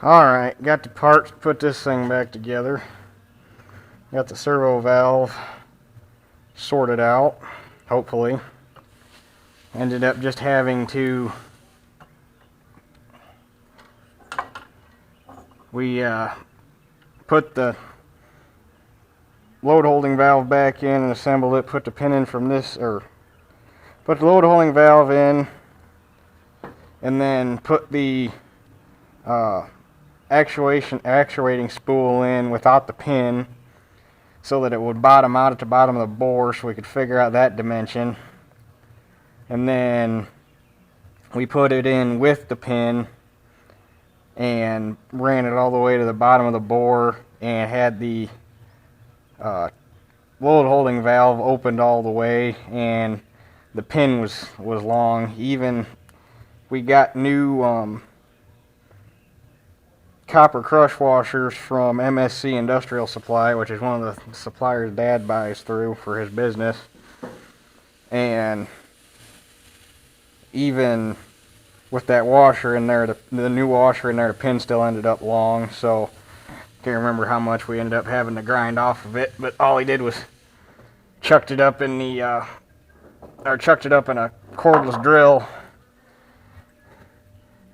Alright, got the parts to put this thing back together. Got the servo valve sorted out, hopefully. Ended up just having to... We put the load holding valve back in and assembled it, put the pin in from this, or put the load holding valve in, and then put the actuating spool in without the pin so that it would bottom out at the bottom of the bore so we could figure out that dimension. And then we put it in with the pin and ran it all the way to the bottom of the bore and had the load holding valve opened all the way, and the pin was long. Even we got new copper crush washers from MSC Industrial Supply, which is one of the suppliers Dad buys through for his business. And even with that washer in there, the new washer in there, the pin still ended up long. So can't remember how much we ended up having to grind off of it, but all he did was chucked it up in a cordless drill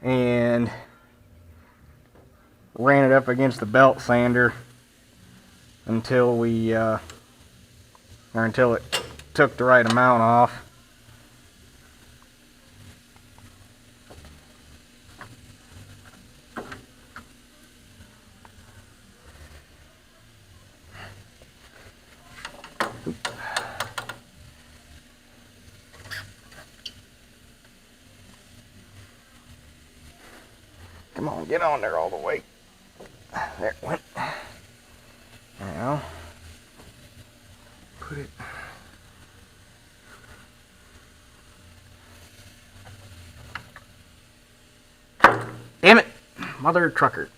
and ran it up against the belt sander until it took the right amount off. Come on, get on there all the way. There it went. Now, put it. Damn it, mother trucker.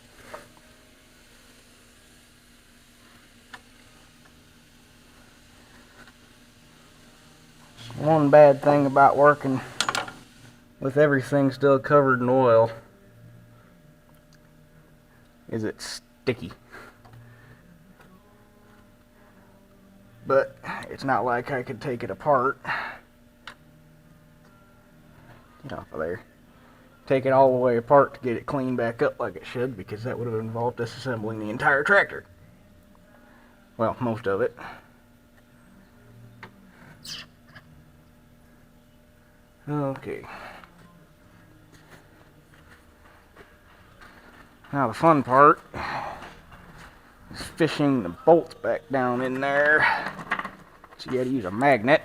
One bad thing about working with everything still covered in oil is it's sticky. But it's not like I could take it apart. Get off of there. Take it all the way apart to get it cleaned back up like it should, because that would have involved disassembling the entire tractor. Well, most of it. Okay. Now the fun part is fishing the bolts back down in there. So you gotta use a magnet.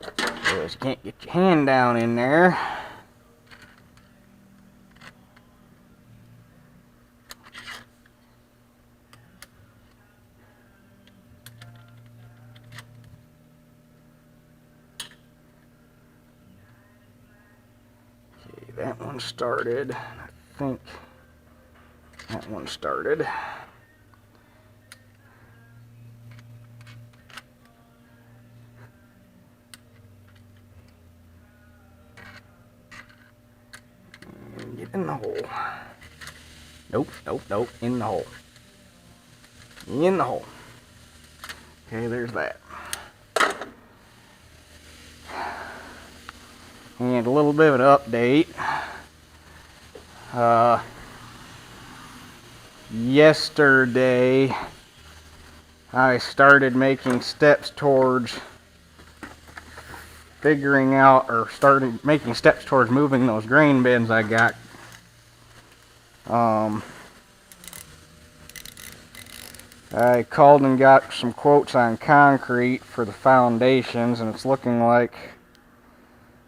Because you can't get your hand down in there. Okay, that one started. I think that one started. Get in the hole. Nope, nope, nope. In the hole. In the hole. Okay, there's that. And a little bit of an update. Yesterday, I started making steps towards moving those grain bins I got. I called and got some quotes on concrete for the foundations, and it's looking like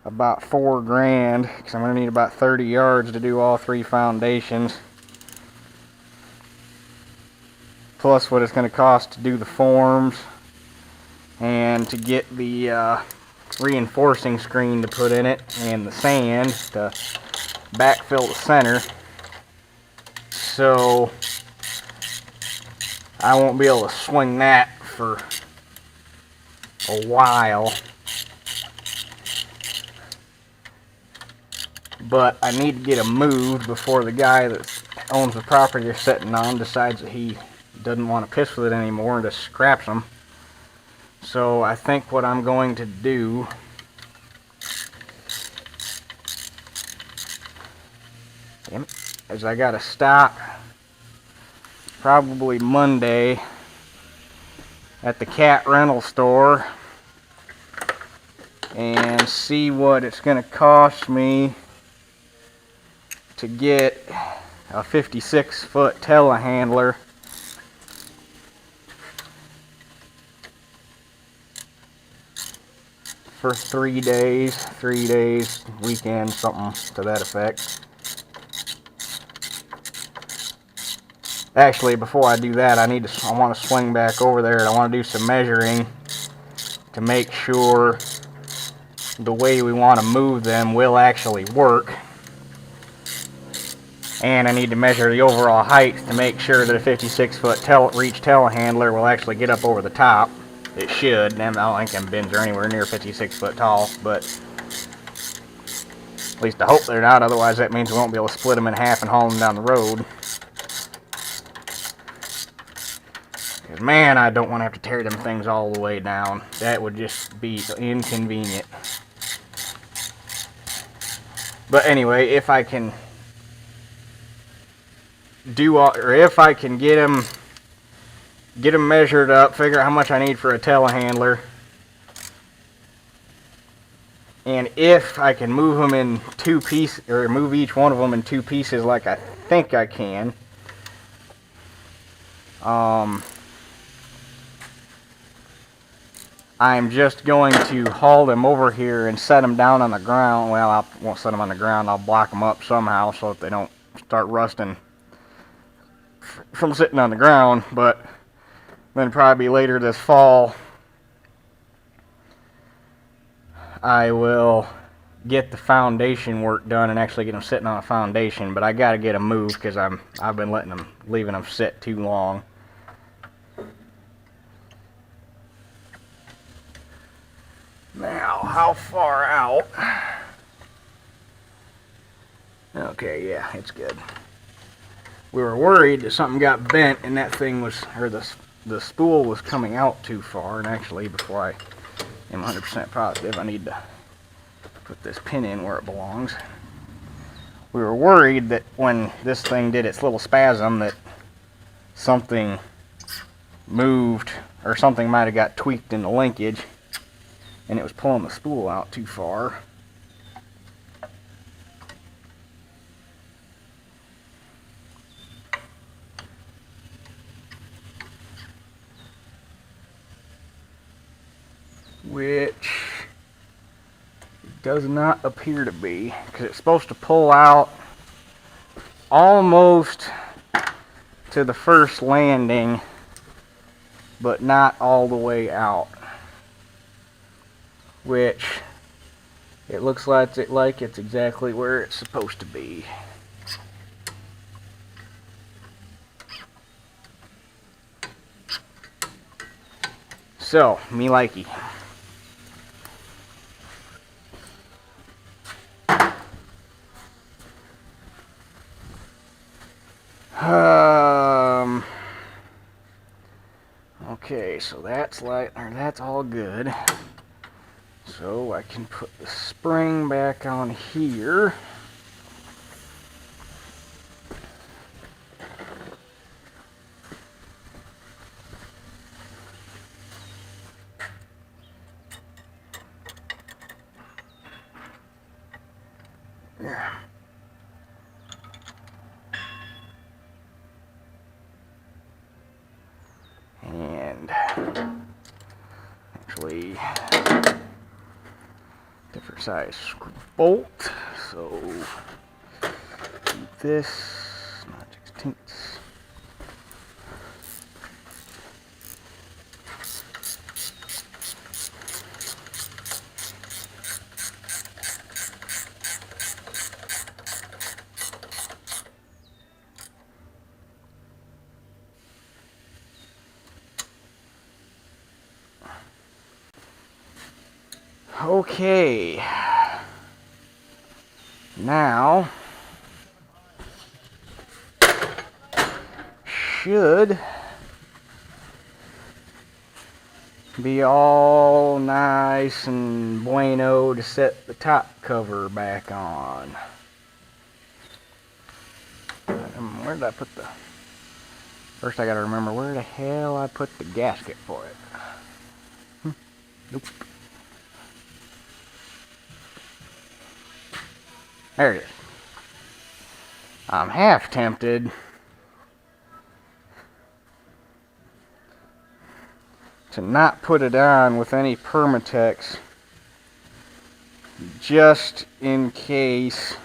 about $4,000, because I'm going to need about 30 yards to do all 3 foundations, plus what it's going to cost to do the forms and to get the reinforcing screen to put in it and the sand to backfill the center. So I won't be able to swing that for a while. but I need to get them moved before the guy that owns the property they're sitting on decides that he doesn't want to piss with it anymore and just scraps them. So I think what I'm going to do is I got to stop probably Monday at the cat rental store and see what it's going to cost me to get a 56-foot telehandler for 3 days, weekend, something to that effect. Actually, before I do that, I want to swing back over there and I want to do some measuring to make sure the way we want to move them will actually work. And I need to measure the overall height to make sure that a 56-foot reach telehandler will actually get up over the top. It should. I don't think them bins are anywhere near 56 foot tall, but at least I hope they're not. Otherwise, that means we won't be able to split them in half and haul them down the road. Because, man, I don't want to have to tear them things all the way down. That would just be inconvenient. But anyway, if I can if I can get them measured up, figure out how much I need for a telehandler, and if I can move them in 2 pieces, or move each one of them in 2 pieces like I think I can, I'm just going to haul them over here and set them down on the ground. Well, I won't set them on the ground. I'll block them up somehow so that they don't start rusting from sitting on the ground. But then probably later this fall, I will get the foundation work done and actually get them sitting on a foundation. But I got to get them moved because I've been leaving them sit too long. Now, how far out? Okay, yeah, it's good. We were worried that something got bent and that thing was, or the spool was coming out too far. And actually, before I am 100% positive, I need to put this pin in where it belongs. We were worried that when this thing did its little spasm that something moved or something might have got tweaked in the linkage and it was pulling the spool out too far. Which it does not appear to be, because it's supposed to pull out almost to the first landing, but not all the way out. Which it looks like it's exactly where it's supposed to be. So, me likey. Okay, so that's all good. So I can put the spring back on here. Yeah. And actually different size bolt, so keep this not 16ths. Okay, now should be all nice and bueno to set the top cover back on. Where did I put the... First I gotta remember where the hell I put the gasket for it. Nope. There it is. I'm half tempted to not put it on with any Permatex, just in case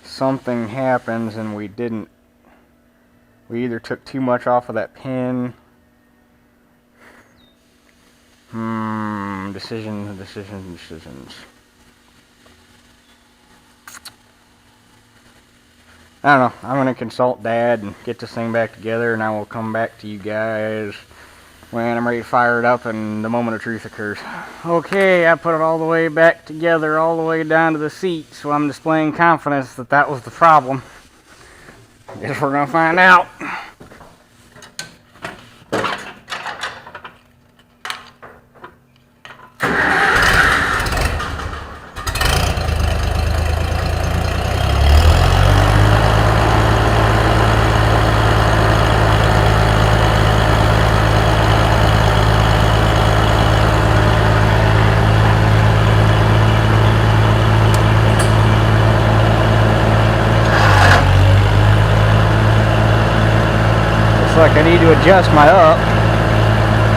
something happens and we either took too much off of that pin. Decisions. I don't know. I'm going to consult Dad and get this thing back together, and I will come back to you guys when I'm ready to fire it up and the moment of truth occurs. Okay, I put it all the way back together, all the way down to the seat, so I'm displaying confidence that that was the problem. Guess we're going to find out. Like I need to adjust my up,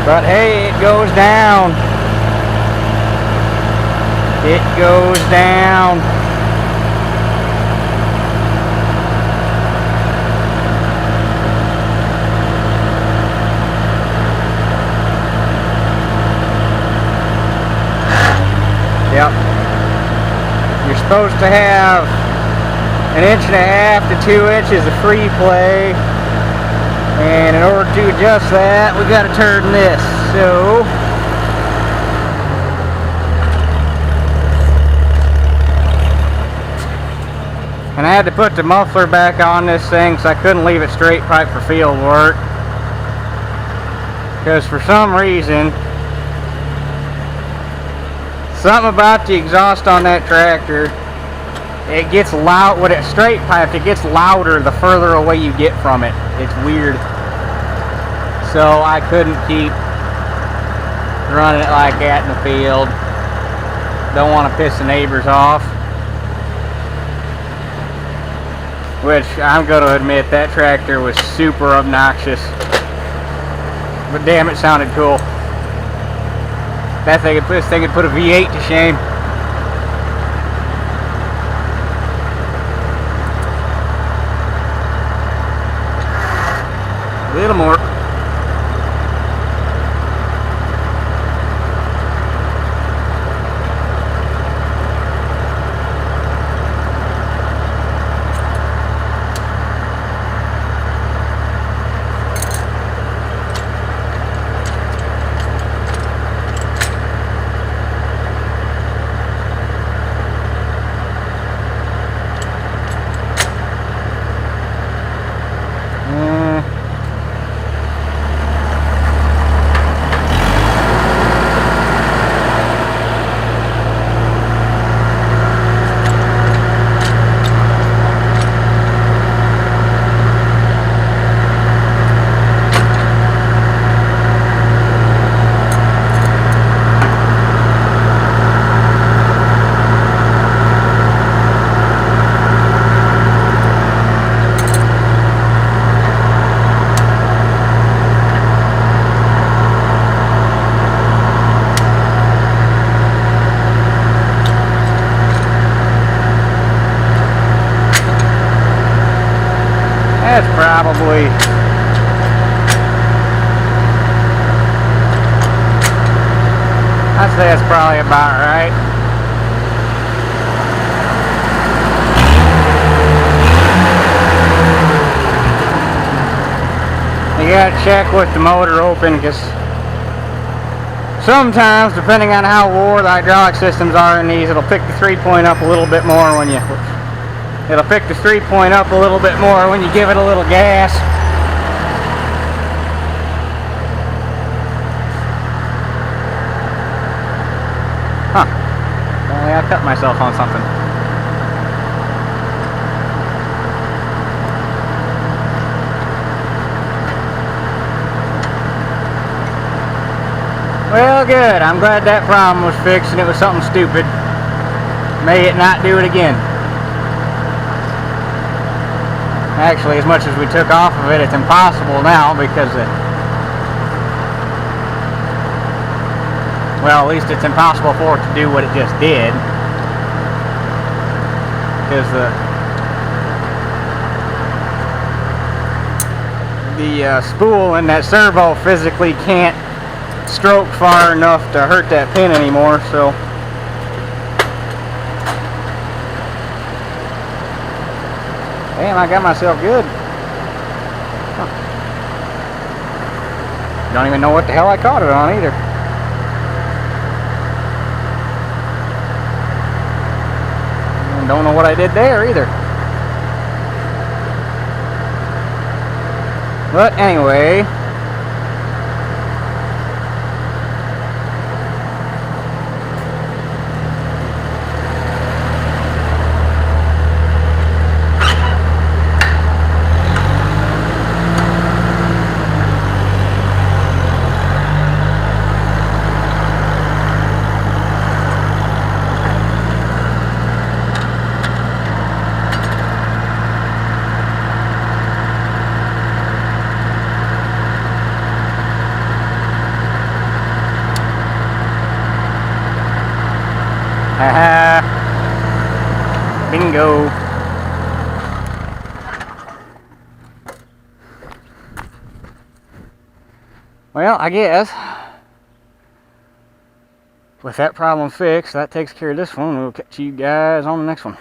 but hey, it goes down. It goes down. Yep. You're supposed to have 1.5 to 2 inches of free play. And in order to adjust that, we got to turn this. So, and I had to put the muffler back on this thing, so I couldn't leave it straight pipe for field work. Because for some reason, something about the exhaust on that tractor, it gets loud. When it's straight piped, it gets louder the further away you get from it. It's weird. So I couldn't keep running it like that in the field. Don't want to piss the neighbors off. Which I'm going to admit, that tractor was super obnoxious. But damn, it sounded cool. This thing could put a V8 to shame. A little more. That's probably, I'd say that's probably about right. You gotta check with the motor open, because Sometimes, depending on how wore the hydraulic systems are in these, it'll pick the 3-point up a little bit more when you... It'll pick the 3-point up a little bit more when you give it a little gas. Huh. Apparently I cut myself on something. Well, good. I'm glad that problem was fixed and it was something stupid. May it not do it again. Actually, as much as we took off of it, it's impossible now because well, at least it's impossible for it to do what it just did. Because the spool in that servo physically can't stroke far enough to hurt that pin anymore, so damn, I got myself good. Huh. Don't even know what the hell I caught it on either. And don't know what I did there either. But anyway, haha, bingo. Well, I guess with that problem fixed, that takes care of this one. We'll catch you guys on the next one.